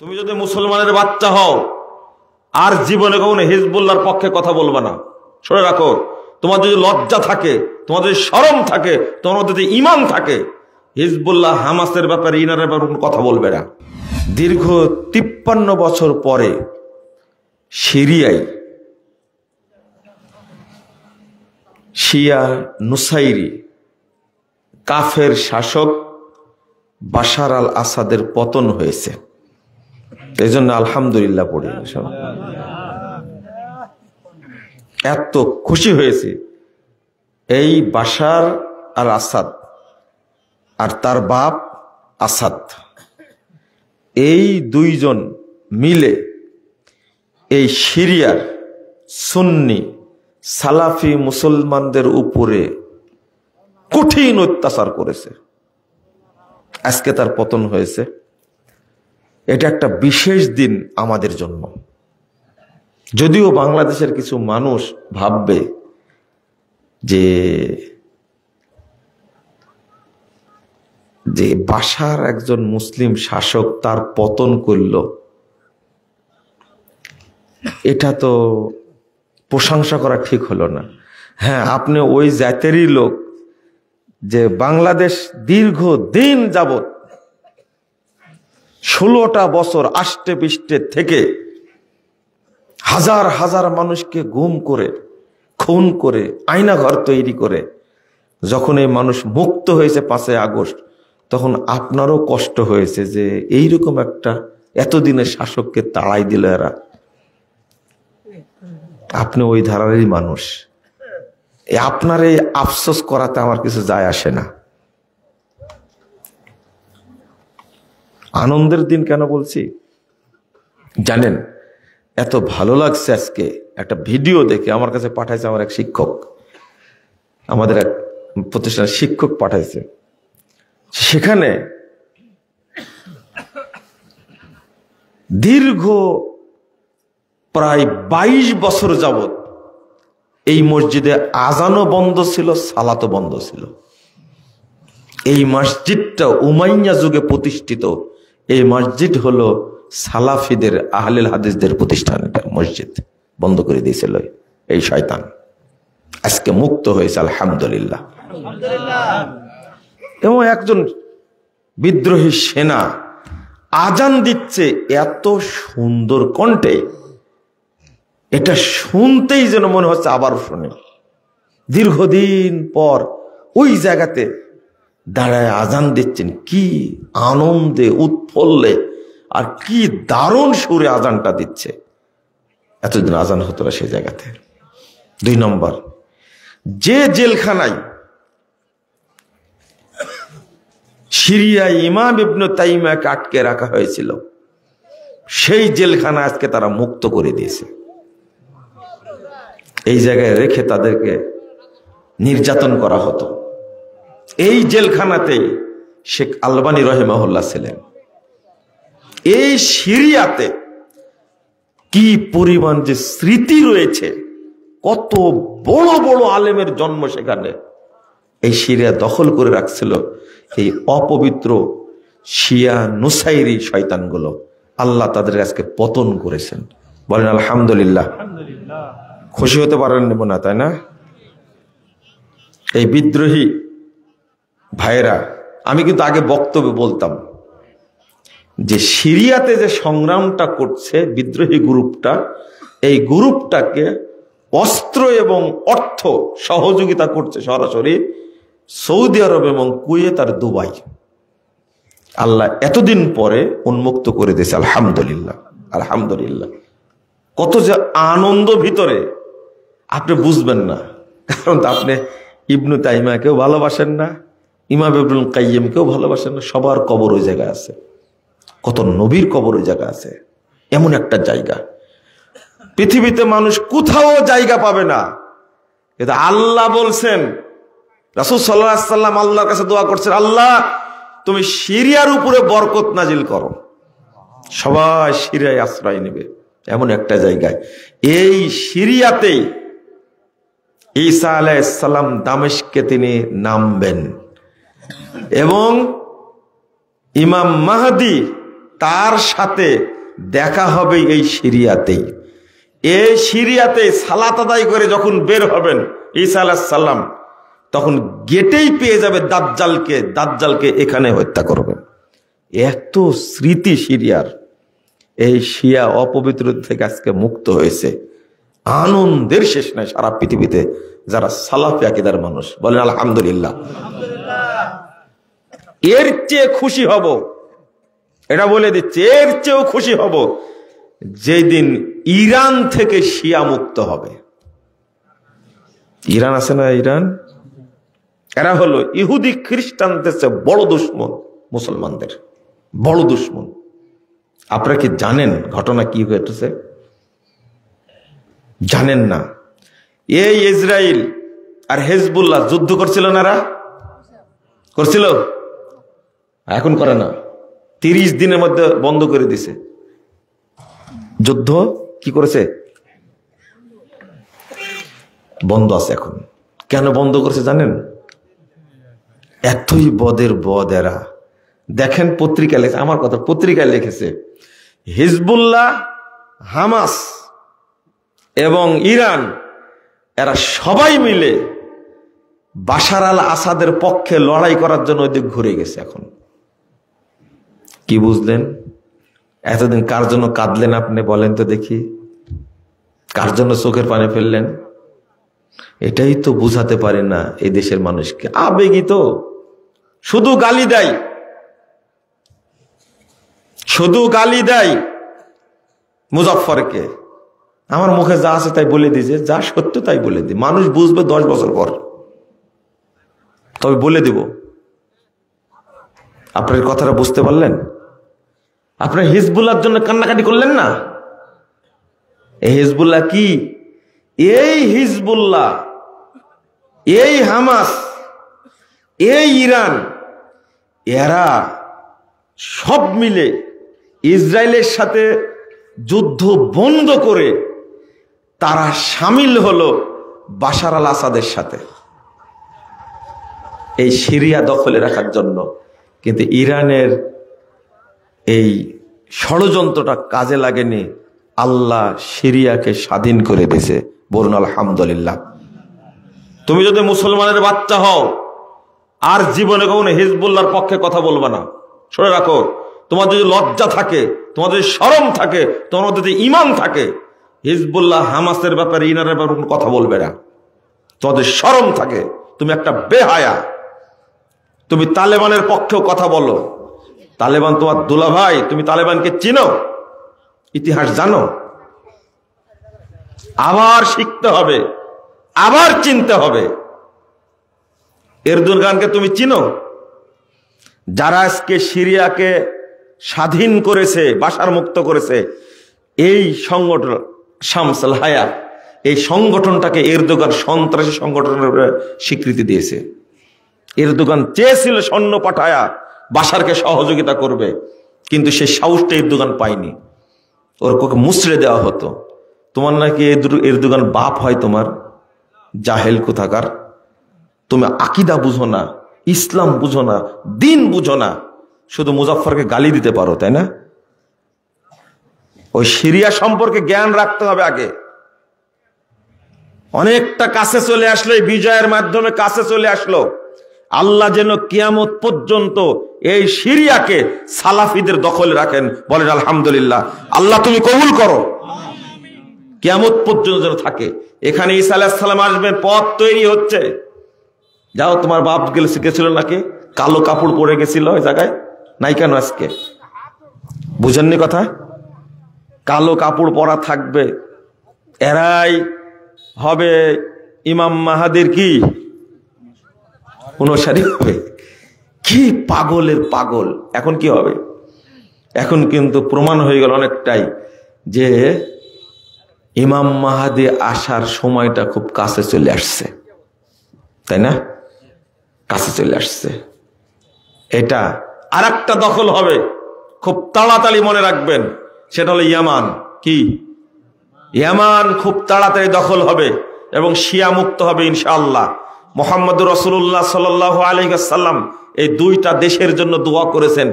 তুমি যদি মুসলমানের বাচ্চা হও আর জীবনে কখনো হিজবুল্লাহর পক্ষে কথা বলবে না। শুনে রাখো, তোমার যদি লজ্জা থাকে, তোমার যদি শরম থাকে, তোমার যদি ঈমান থাকে, হিজবুল্লাহ হামাসের ব্যাপারে ইনারের ব্যাপারে কোনো কথা বলবে না। দীর্ঘ 53 বছর পরে সিরিয়ায় শিয়া নুসাইরি কাফের শাসক বাশার আল আসাদের পতন হয়েছে। এই জন্য আলহামদুলিল্লাহ পড়ি। এত খুশি হয়েছে। এই বাশার আল আসাদ আর তার বাপ আসাদ, এই দুইজন মিলে এই সিরিয়ার সুন্নি সালাফি মুসলমানদের উপরে কঠিন অত্যাচার করেছে। আজকে তার পতন হয়েছে। এটা একটা বিশেষ দিন আমাদের জন্য। যদিও বাংলাদেশের কিছু মানুষ ভাববে যে বাশার একজন মুসলিম শাসক, তার পতন করল, এটা তো প্রশংসা করা ঠিক হলো না। হ্যাঁ, আপনি ওই জাতেরই লোক যে বাংলাদেশ দীর্ঘ দিন যাবত 16টা বছর আষ্টে পৃষ্ঠে থেকে হাজার হাজার মানুষকে গুম করে, খুন করে, আয়নাঘর তৈরি করে যখন এই মানুষ মুক্ত হয়েছে 5 আগস্ট, তখন আপনারও কষ্ট হয়েছে যে এইরকম একটা এতদিনের শাসককে তাড়াই দিল এরা। আপনি ওই ধারারই মানুষ। আপনার এই আফসোস করাতে আমার কিছু যায় আসে না। আনন্দের দিন কেন বলছি জানেন? এত ভালো লাগছে আজকে একটা ভিডিও দেখে, আমার কাছে পাঠাইছে আমার এক শিক্ষক, আমাদের এক প্রতিষ্ঠানের শিক্ষক পাঠাইছে। সেখানে দীর্ঘ প্রায় 22 বছর যাবত এই মসজিদে আজানও বন্ধ ছিল, সালাতও বন্ধ ছিল। এই মসজিদটা উমাইয়া যুগে প্রতিষ্ঠিত। এই মসজিদ হলো সালাফিদের, আহলেল হাদিসদের প্রতিষ্ঠান। এটা মসজিদ বন্ধ করে দিয়েছিল এই শয়তান। আজকে মুক্ত হয়েছে আলহামদুলিল্লাহ। এবং একজন বিদ্রোহী সেনা আজান দিচ্ছে এত সুন্দর কণ্ঠে, এটা শুনতেই যেন মনে হচ্ছে আবার শুনে। দীর্ঘদিন পর ওই জায়গাতে দাঁড়ায় আজান দিচ্ছেন, কি আনন্দে উৎফুল্লে, আর কি দারুণ সুরে আজানটা দিচ্ছে। এতদিন আজান হতো না সেই জায়গাতে। 2 নম্বর, যে জেলখানায় সিরিয়ায় ইমাম ইবনে তাইমিয়াকে আটকে রাখা হয়েছিল, সেই জেলখানা আজকে তারা মুক্ত করে দিয়েছে। এই জায়গায় রেখে তাদেরকে নির্যাতন করা হতো। এই জেলখানাতেই শেখ আলবানী রহিমাহুল্লাহ ছিলেন। এই সিরিয়াতে কি পরিমাণ যে স্মৃতি রয়েছে, কত বড় বড় আলেমের জন্ম সেখানে। এই সিরিয়া দখল করে রাখছিল এই অপবিত্র শিয়া নুসাইরি শয়তানগুলো। আল্লাহ তাদের আজকে পতন করেছেন। বলেন আলহামদুলিল্লাহ। খুশি হতে পারেন না, তাই না? এই বিদ্রোহী ভাইরা, আমি কিন্তু আগে বক্তব্যে বলতাম যে সিরিয়াতে যে সংগ্রামটা করছে বিদ্রোহী গ্রুপটা, এই গ্রুপটাকে অস্ত্র এবং অর্থ সহযোগিতা করছে সরাসরি সৌদি আরব এবং কুয়েত আর দুবাই। আল্লাহ এতদিন পরে উন্মুক্ত করে দিয়েছে আলহামদুলিল্লাহ। আলহামদুলিল্লাহ। কত যে আনন্দ ভিতরে, আপনি বুঝবেন না। কারণ আপনি ইবনে তাইমিয়াকেও ভালোবাসেন না, ইমাম ইবনুল কাইয়িমকেও ভালোবাসেন না। সবার কবর ওই জায়গায় আছে, কত নবীর কবর ওই জায়গায় আছে। এমন একটা জায়গা পৃথিবীতে মানুষ কোথাও জায়গা পাবে না। কিন্তু আল্লাহ বলছেন, রাসূল সাল্লাল্লাহু আলাইহি ওয়াসাল্লাম আল্লাহর কাছে দোয়া করছেন, আল্লাহ তুমি সিরিয়ার উপরে বরকত নাজিল করো। সবাই সিরিয়ায় আশ্রয় নেবে এমন একটা জায়গায়। এই সিরিয়াতেই ঈসা আলাইহিস সালাম দামেস্কে তিনি নামবেন এবং ইমাম মাহদী তার সাথে দেখা হবে এই সিরিয়াতেই। এই সিরিয়াতে সালাত আদায় করে যখন বের হবেন ঈসা আলাইহিস সালাম, তখন গেটেই পেয়ে যাবে দাজ্জালকে, দাজ্জালকে এখানে হত্যা করবেন। এত স্মৃতি সিরিয়ার। এই শিয়া অপবিত্র থেকে আজকে মুক্ত হয়েছে, আনন্দের শেষ নাই সারা পৃথিবীতে যারা সালাফি আকীদার মানুষ। বলেন আলহামদুলিল্লাহ। এর চেয়ে খুশি হব, এটা বলে দিচ্ছে, এর চেয়েও খুশি হব যেদিন ইরান থেকে শিয়া মুক্ত হবে। ইরান আছে না, ইরান, এরা হলো ইহুদি খ্রিস্টানদের চেয়ে বড় দুশমন, মুসলমানদের বড় দুশমন। আপনারা কি জানেন ঘটনা কি হয়েছে? জানেন না? এই ইসরায়েল আর হেজবুল্লাহ যুদ্ধ করছিল না, এরা করছিল, এখন করে না, 30 দিনের মধ্যে বন্ধ করে দিছে যুদ্ধ। কি করেছে? বন্ধ আছে এখন। কেন বন্ধ করেছে জানেন? এতই বদের বদ এরা। দেখেন পত্রিকা লেখে, আমার কথা পত্রিকায় লিখেছে, হিজবুল্লাহ, হামাস এবং ইরান এরা সবাই মিলে বাশার আল আসাদের পক্ষে লড়াই করার জন্য ওইদিক ঘুরে গেছে। এখন কি বুঝলেন? এতদিন কার জন্য কাঁদলেন আপনি বলেন তো দেখি? কার জন্য চোখের পানি ফেললেন? এটাই তো বুঝাতে পারে না এই দেশের মানুষকে। আবেগী তো, শুধু গালি দেয়, শুধু গালি দেয় মুজাফফরকে। আমার মুখে যা আছে তাই বলে দিয়েছে, যা সত্য তাই বলে দিই। মানুষ বুঝবে 10 বছর পর, তবে বলে দিব। আপনার কথাটা বুঝতে পারলেন? আপনার হিজবুল্লাহর জন্য কান্নাকাটি করলেন না? এই হিজবুল্লাহ কি? এই হিজবুল্লাহ, এই হামাস, এই ইরান, এরা সব মিলে ইসরায়েলের সাথে যুদ্ধ বন্ধ করে তারা সামিল হলো বাশার আল আসাদের সাথে এই সিরিয়া দখলে রাখার জন্য। কিন্তু ইরানের এই ষড়যন্ত্রটা কাজে লাগেনি, আল্লাহ সিরিয়াকে স্বাধীন করে দিয়েছে। বলুন আলহামদুলিল্লাহ। তুমি যদি মুসলমানের বাচ্চা হও আর জীবনে কখনো হিজবুল্লাহর পক্ষে কথা বলবে না। শুনে রাখো, তোমার যদি লজ্জা থাকে, তোমার যদি শরম থাকে, তোমার যদি ঈমান থাকে, হিজবুল্লাহ হামাসের ব্যাপারে, ইরানের ব্যাপারে কোনো কথা বলবে না। তোমাদের শরম থাকে, তুমি একটা বেহায়া। তুমি তালেবানের পক্ষেও কথা বলো। তালেবান তোমার দুলাভাই, তুমি তালেবানকে চিনো, ইতিহাস জানো। আবার শিখতে হবে, আবার চিনতে হবে। এরদোগানকে তুমি চিনো? যারা আজকে সিরিয়াকে স্বাধীন করেছে, বাশার মুক্ত করেছে, এই সংগঠন শামস আল হায়াত, এই সংগঠনটাকে এরদোগান সন্ত্রাসী সংগঠনের স্বীকৃতি দিয়েছে। এরদোগান চেয়েছিল সৈন্য পাঠায়া বাশারকে সহযোগিতা করবে, কিন্তু সে সাহসটা এরদোগান পায়নি। ওর কোকে মুচড়ে দেওয়া হতো। তোমার নাকি এরদোগান বাপ হয় তোমার? জাহেল কোথাকার। তুমি আকীদা বুঝো না, ইসলাম বুঝো না, দিন বুঝো না, শুধু মুজাফফরকে গালি দিতে পারো, তাই না? ওই সিরিয়া সম্পর্কে জ্ঞান রাখতে হবে আগে। অনেকটা কাছে চলে আসলো, এই বিজয়ের মাধ্যমে কাছে চলে আসলো। আল্লাহ যেন কিয়ামত পর্যন্ত এই সিরিয়াকে সালাফিদের দখলে রাখেন। বলেন আলহামদুলিল্লাহ। আল্লাহ তুমি কবুল করো, কিয়ামত পর্যন্ত যেন থাকে। এখানে ঈসা আলাইহিস সালাম আসবেন, পথ তৈরি হচ্ছে। যাও, তোমার বাপ গেছিল নাকি? কালো কাপড় পরে গেছিল ওই জায়গায়, নাই কেন আজকে? বুঝেননি কথা? কালো কাপড় পরা থাকবে, এরাই হবে ইমাম মাহাদির কি অনুসারী হবে। কি পাগলের পাগল। এখন কি হবে? এখন কিন্তু প্রমাণ হয়ে গেল অনেকটাই যে ইমাম মাহাদি আসার সময়টা খুব কাছে চলে আসছে, তাই না? কাছে চলে আসছে। এটা আর একটা দখল হবে, খুব তাড়াতাড়ি মনে রাখবেন, সেটা হলো ইয়ামান। কি? ইয়ামান খুব তাড়াতাড়ি দখল হবে এবং শিয়া মুক্ত হবে ইনশাআল্লাহ। মুহাম্মদুর রাসূলুল্লাহ সাল্লাল্লাহু আলাইহি ওয়াসাল্লাম এই দুইটা দেশের জন্য দোয়া করেছেন।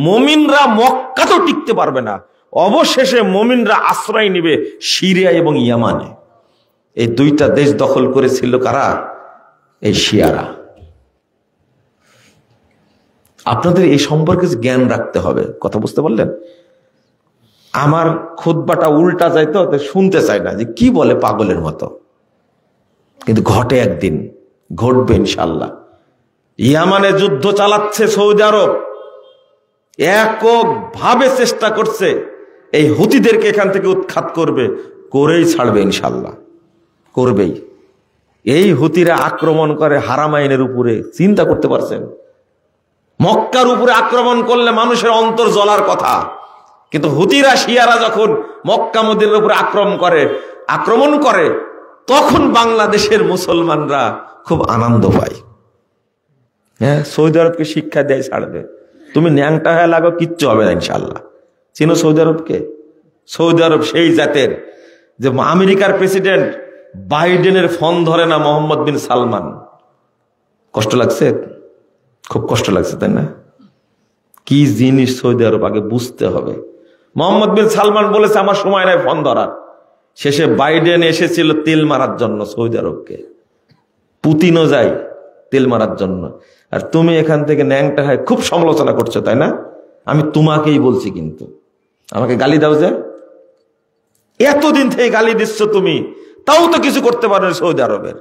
মুমিনরা মক্কাতেও টিকতে পারবে না, অবশেষে মুমিনরা আশ্রয় নেবে সিরিয়া এবং ইয়ামানে। এই দুইটা দেশ দখল করেছিল কারা? এই শিয়ারা। আপনাদের এই সম্পর্কে জ্ঞান রাখতে হবে। কথা বুঝতে পারলেন? আমার খুতবাটা উল্টা যাইতো, শুনতে চাই না যে কি বলে পাগলের মতো, কিন্তু ঘটে একদিন, ঘটবে ইনশাল্লাহ। ইয়ামানে যুদ্ধ চালাচ্ছে সৌদি আরব, এককভাবে চেষ্টা করছে এই হুতিদেরকে এখান থেকে উৎখাত করবে, করেই ছাড়বে ইনশাল্লাহ, করবেই। এই হুতিরা আক্রমণ করে হারামাইনের উপরে, চিন্তা করতে পারছেন? মক্কার উপরে আক্রমণ করলে মানুষের অন্তর জ্বলার কথা, কিন্তু হুতিরা শিয়ারা যখন মক্কা মদিনার উপরে আক্রমণ করে তখন বাংলাদেশের মুসলমানরা খুব আনন্দ পায়। হ্যাঁ, সৌদি আরবকে শিক্ষা দেয় ছাড়বে, তুমি ন্যাংটা হয়ে লাগো, কিচ্ছু হবে না ইনশাল্লাহ। চিনো সৌদি আরবকে? সৌদি আরব সেই জাতের যে আমেরিকার প্রেসিডেন্ট বাইডেনের ফোন ধরে না মোহাম্মদ বিন সালমান। কষ্ট লাগছে? খুব কষ্ট লাগছে, তাই না? কি জিনিস সৌদি আরব আগে বুঝতে হবে। মোহাম্মদ বিন সালমান বলেছে আমার সময় নাই ফোন ধরার। শেষে বাইডেন এসেছিল তেল মারার জন্য সৌদি আরবকে, পুতিনও যায় তেল মারার জন্য। আর তুমি এখান থেকে ন্যাংটা হয় খুব সমালোচনা করছো, তাই না? আমি তোমাকেই বলছি, কিন্তু আমাকে গালি দাও যে, এতদিন থেকে গালি দিচ্ছ তুমি, তাও তো কিছু করতে পারো না। সৌদি আরবের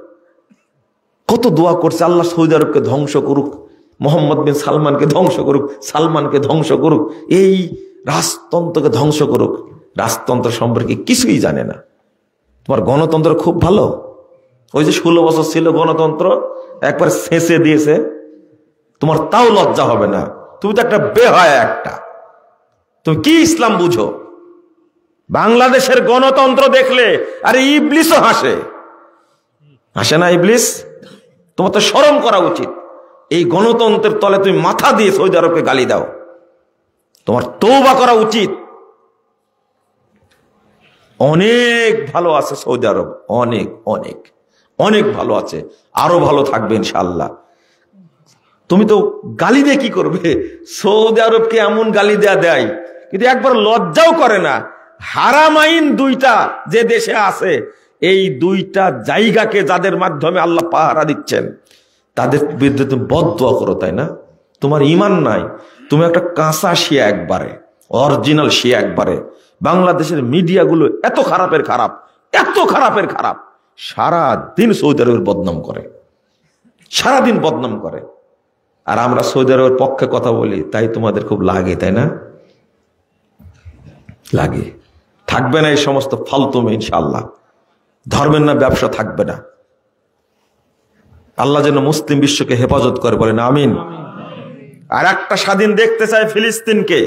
কত দোয়া করছে আল্লাহ সৌদি আরবকে ধ্বংস করুক, মোহাম্মদ বিন সালমানকে ধ্বংস করুক, সালমানকে ধ্বংস করুক, এই রাজতন্ত্রকে ধ্বংস করুক। রাজতন্ত্র সম্পর্কে কিছুই জানে না। তোমার গণতন্ত্র খুব ভালো, ওই যে 16 বছর ছিল গণতন্ত্র, একবার শেষে দিয়েছে, তোমার তাও লজ্জা হবে না। তুমি তো একটা বেহায়া একটা, তুমি কি ইসলাম বুঝো? বাংলাদেশের গণতন্ত্র দেখলে আরে ইবলিসও হাসে, হাসে না ইবলিস? তোমার তো শরম করা উচিত। এই গণতন্ত্রের তলে তুমি মাথা দিয়ে সৌদি আরবকে গালি দাও, তোমার তওবা করা উচিত। অনেক ভালো আছে সৌদি আরব, অনেক অনেক অনেক ভালো আছে, আরো ভালো থাকবে ইনশাআল্লাহ। তুমি তো গালি দিয়ে কি করবে? সৌদি আরবকে এমন গালি দেয়, কিন্তু একবার লজ্জাও করে না। হারামাইন দুইটা যে দেশে আছে, এই দুইটা জায়গাকে যাদের মাধ্যমে আল্লাহ পাহারা দিচ্ছেন, তাদের বিরুদ্ধে তুমি বদদোয়া করো, তাই না? তোমার ঈমান নাই, তুমি একটা কাঁচা শিয়া, একবারে অরিজিনাল শিয়া একবারে। বাংলাদেশের মিডিয়াগুলো এত খারাপের খারাপ, এত খারাপের খারাপ, সারাদিন সৌদি আরবের বদনাম করে, সারাদিন বদনাম করে। আর আমরা সৌদি আরবের পক্ষে কথা বলি, তাই তোমাদের খুব লাগে, তাই না? লাগে। থাকবে না এই সমস্ত ফালতুমে ইনশাআল্লাহ। ধর্মের না ব্যবসা থাকবে না। আল্লাহ যেন মুসলিম বিশ্বকে হেফাজত করে, বলেন আমিন। আর একটা স্বাধীন দেখতে চাই ফিলিস্তিনকে।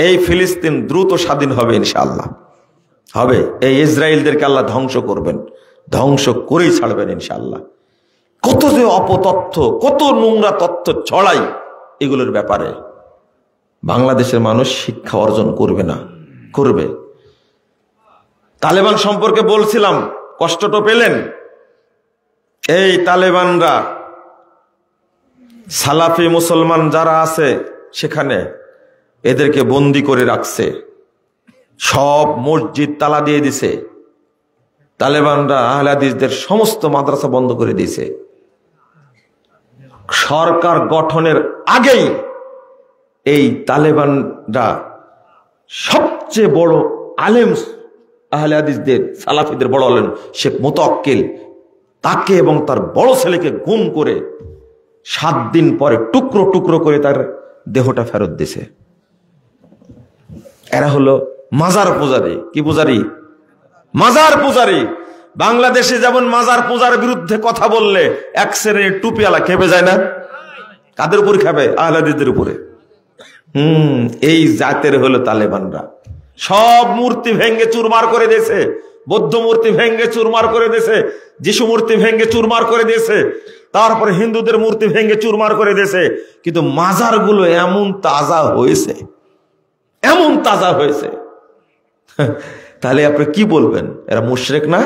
এই ফিলিস্তিন দ্রুত স্বাধীন হবে ইনশাআল্লাহ, হবে। এই ইসরায়েলদেরকে আল্লাহ ধ্বংস করবেন, ধ্বংস করেই ছাড়বেন ইনশাআল্লাহ। কত যে অপতথ্য, কত নোংরা তথ্য ছড়াই এগুলোর ব্যাপারে। বাংলাদেশের মানুষ শিক্ষা অর্জন করবে না, করবে। তালেবান সম্পর্কে বলছিলাম, কষ্ট তো পেলেন। এই তালেবানরা সালাফি মুসলমান যারা আছে সেখানে এদেরকে বন্দি করে রাখছে, সব মসজিদ তালা দিয়ে দিছে। তালেবানরা আহলে হাদিসদের সমস্ত মাদ্রাসা বন্ধ করে দিয়েছে। সরকার গঠনের আগেই এই তালেবানরা সবচেয়ে বড় আলেম, আহলে হাদিসদের সালাফিদের বড় আলেম শেখ মুতাওয়াক্কিল, তাকে এবং তার বড় ছেলেকে গুম করে 7 দিন পরে টুকরো টুকরো করে তার দেহটা ফেরত দিছে। এরা হলো মাজার পূজারী। কি পূজারী? মাজার পূজারী। বাংলাদেশে যেমন মাজার পূজার বিরুদ্ধে কথা বললে এক শ্রেণীর টুপিওয়ালা খেপে যায় না? কাদের উপর খেপে? আহলে হাদিসদের উপরে। এই জাতের হলো তালেবানরা। সব মূর্তি ভেঙ্গে চুরমার করে দিয়েছে, বৌদ্ধ মূর্তি ভেঙ্গে চুরমার করে দিয়েছে, যিশু মূর্তি ভেঙ্গে চুরমার করে দিয়েছে, তারপরে হিন্দুদের মূর্তি ভেঙ্গে চুরমার করে দিয়েছে। কিন্তু মাজারগুলো এমন তাজা হয়েছে, এমন তাজা হয়েছে। তাহলে আপনি কি বলবেন? এরা মুশরিক না?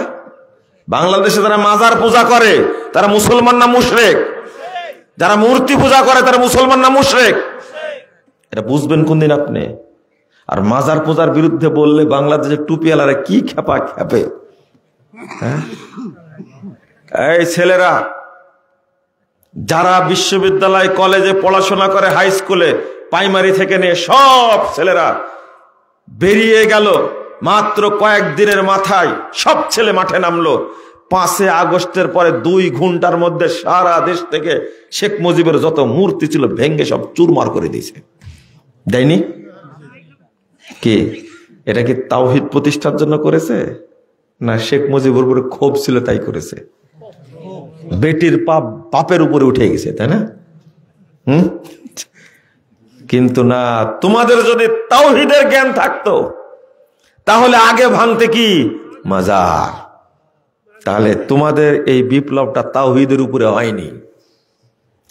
বাংলাদেশে যারা মাজার পূজা করে তারা মুসলমান না মুশরিক? যারা মূর্তি পূজা করে তারা মুসলমান না মুশরিক? এটা বুঝবেন কোনদিন আপনি? আর মাজার পূজার বিরুদ্ধে বললে বাংলাদেশের টুপিওয়ালারা কি খেপা খেপে। এই ছেলেরা যারা বিশ্ববিদ্যালয় কলেজে পড়াশোনা করে, হাই স্কুলে প্রাইমারি থেকে নিয়ে সব ছেলেরা বেরিয়ে গেল, মাত্র কয়েকদিনের মাথায় সব ছেলে মাঠে নামলো। 5 আগস্টের পরে 2 ঘন্টার মধ্যে সারা দেশ থেকে শেখ মুজিবের যত মূর্তি ছিল ভেঙ্গে সব চুরমার করে দিয়েছে। দেয়নি? কি এটা কি তাওহীদ প্রতিষ্ঠার জন্য করেছে, না শেখ মুজিবের উপরে ক্ষোভ ছিল তাই করেছে? বেটির পাপ বাপের উপরে উঠে গেছে, তাই না? কিন্তু না, তোমাদের যদি তাওহীদের জ্ঞান থাকতো তাহলে আগে ভাঙতে কি মাজার। তাহলে তোমাদের এই বিপ্লবটা তাওহীদের উপরে হয়নি।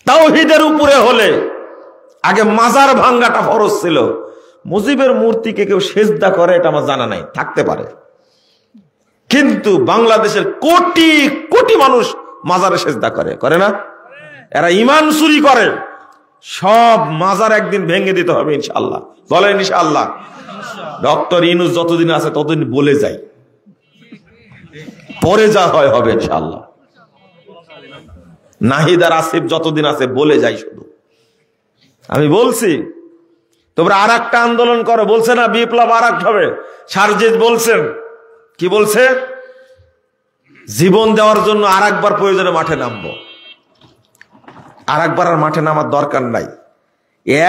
তাওহীদের উপরে হলে আগে মাজার ভাঙ্গাটা ফরজ ছিল। মুজিবের মূর্তিকে কেউ সেজদা করে এটা আমার জানা নাই, থাকতে পারে, কিন্তু বাংলাদেশের কোটি কোটি মানুষ মাজারে সেজদা করে না? এরা ঈমান চুরি করে। সব মাজার একদিন ভেঙে দিতে হবে ইনশাআল্লাহ। বলেন ইনশাআল্লাহ। ডক্টর ইউনূস যতদিন আছে ততদিন বলে যাই, পরে যা হয় হবে ইনশাআল্লাহ। নাহিদ আর আসিফ যতদিন আছে বলে যাই শুধু। আমি বলছি তোমরা আর একটা আন্দোলন করো, বলছে না বিপ্লব আর একটা হবে। সার্জিস বলছেন, কি বলছে? জীবন দেওয়ার জন্য আর একবার প্রয়োজনে মাঠে নামবো। আর একবার আর মাঠে নামার দরকার নাই,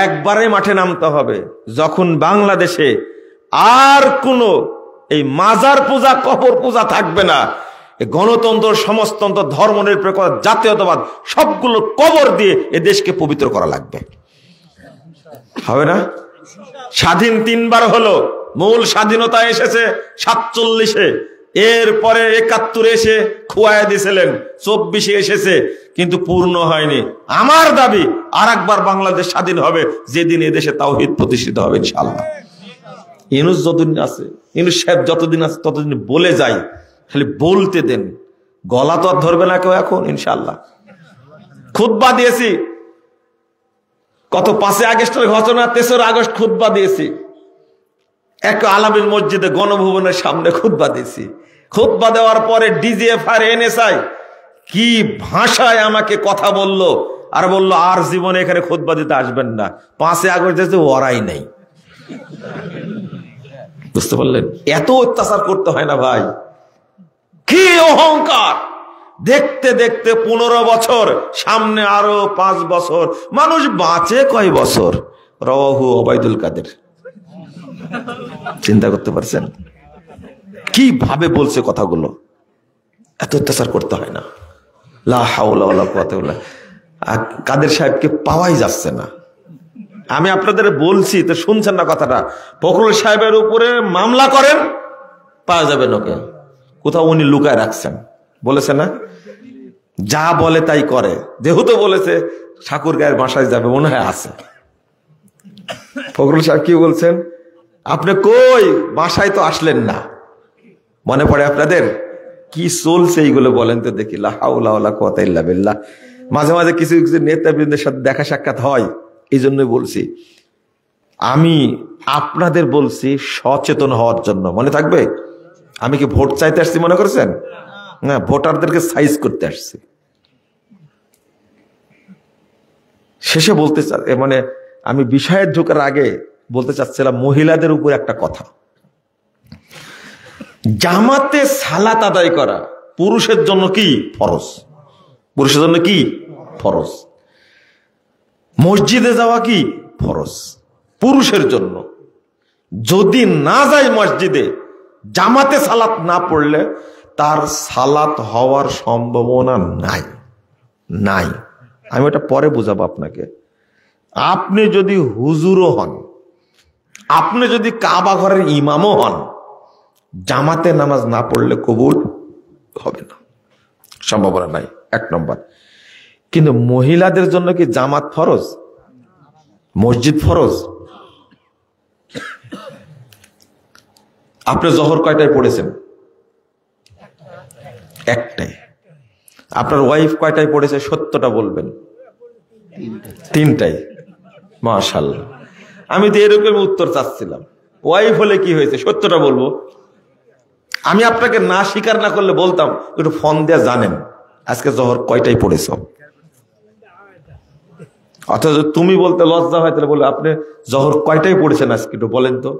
একবারে মাঠে নামতে হবে যখন বাংলাদেশে আর কোনো এই মাজার পূজা কবর পূজা থাকবে না। গণতন্ত্র, সমাজতন্ত্র, ধর্মনিরপেক্ষ, জাতীয়তাবাদ সবগুলো কবর দিয়ে এ দেশকে পবিত্র করা লাগবে। হবে না? স্বাধীন 3 বার হলো। মূল স্বাধীনতা এসেছে 47-এ, এরপরে 71 এসে খুয়ায় দিয়েছিলেন, 24-এ এসেছে, কিন্তু পূর্ণ হয়নি। আমার দাবি আর একবার বাংলাদেশ স্বাধীন হবে যেদিন এদেশে তাওহীদ প্রতিষ্ঠিত হবে ইনশাআল্লাহ। ইউনূস যতদিন আছে, ইউনূস সাহেব যতদিন আছে ততদিন বলে যাই, খালি বলতে দেন, গলা তো আর ধরবে না কেউ এখন ইনশাআল্লাহ। খুতবা দিয়েছি কত 5 আগস্টের ঘটনা, 3 আগস্ট খুতবা দিয়েছি এক আলামিন মসজিদে গণভবনের সামনে খুতবা দিয়েছি। খুতবা দেওয়ার পরে ডিজিএফআর এনএসআই কি ভাষায় আমাকে কথা বললো, আর বললো আর জীবনে এখানে খুতবা দিতে আসবেন না। 5 আগস্ট যেতে ওরাই নেই। বুঝতে পারলেন? এত অত্যাচার করতে হয় না ভাই, কি অহংকার। দেখতে দেখতে 15 বছর, সামনে আরো 5 বছর, মানুষ বাঁচে কয় বছর? রাওয়াহু ওবাইদুল কাদের। চিন্তা করতে পারছেন কিভাবে বলছে কথাগুলো? এত অত্যাচার করতে হয় না। লা হাওলা ওয়ালা কুওয়াতা ইল্লা বিল্লাহ। কাদের সাহেবকে পাওয়াই যাচ্ছে না। আমি আপনাদের বলছি তো শুনছেন না কথাটা। ফখরুল সাহেবের উপরে মামলা করেন, পাওয়া যাবে লোকে, কোথাও উনি লুকায় রাখছেন। বলেছে না, যা বলে তাই করে। যেহেতু বলেছে ঠাকুর গায়ের বাসায় যাবে, মনে হয় আছে। ফখরুল সাহেব কি বলছেন? আপনি কই বাসায় তো আসলেন না। মনে পড়ে আপনাদের কি চলছে এইগুলো বলেন তো দেখি। লা হাওলা ওয়ালা কুওয়াতা ইল্লা বিল্লাহ। মাঝে মাঝে কিছু কিছু নেতাবৃন্দের সাথে দেখা সাক্ষাৎ হয়, এই জন্যই বলছি। আমি আপনাদের বলছি সচেতন হওয়ার জন্য। মনে থাকবে, আমি কি ভোট চাইতে আসছি মনে করছেন? না, ভোটারদেরকে সাইজ করতে আসছি। শেষে বলতে মানে আমি বিষয়ে ঢোকার আগে বলতে চাচ্ছিলাম মহিলাদের উপর একটা কথা। জামাতে সালাত আদায় করা পুরুষের জন্য কি ফরজ? পুরুষের জন্য কি ফরজ? মসজিদে যাওয়া কি ফরজ পুরুষের জন্য। যদি না যায় মসজিদে, জামাতে সালাত না পড়লে তার সালাত হওয়ার সম্ভাবনা নাই। নাই, আমি ওটা পরে বুঝাবো আপনাকে। আপনি যদি হুজুরও হন, আপনি যদি কাবা ঘরের ইমামও হন, জামাতে নামাজ না পড়লে কবুল হবে না, সম্ভাবনা নাই। 1 নম্বর। কিন্তু মহিলাদের জন্য কি জামাত ফরজ, মসজিদ ফরজ? আপনি জোহর কয়টায় পড়েছেন? একটাই। আপনার ওয়াইফ কয়টায় পড়েছে? সত্যটা বলবেন। তিনটাই। মাশাআল্লাহ, আমি তো এরকম উত্তর চাচ্ছিলাম। ওয়াইফ হলে কি হয়েছে, সত্যটা বলবো। আমি আপনাকে না স্বীকার না করলে বলতাম একটু ফোন দেয়া জানেন আজকে জোহর কয়টাই পড়েছ, অথচ তুমি বলতে লজ্জা হয়, তাহলে বলে আপনি জোহর কয়টাই পড়েছেন আজকে একটু বলেন তো।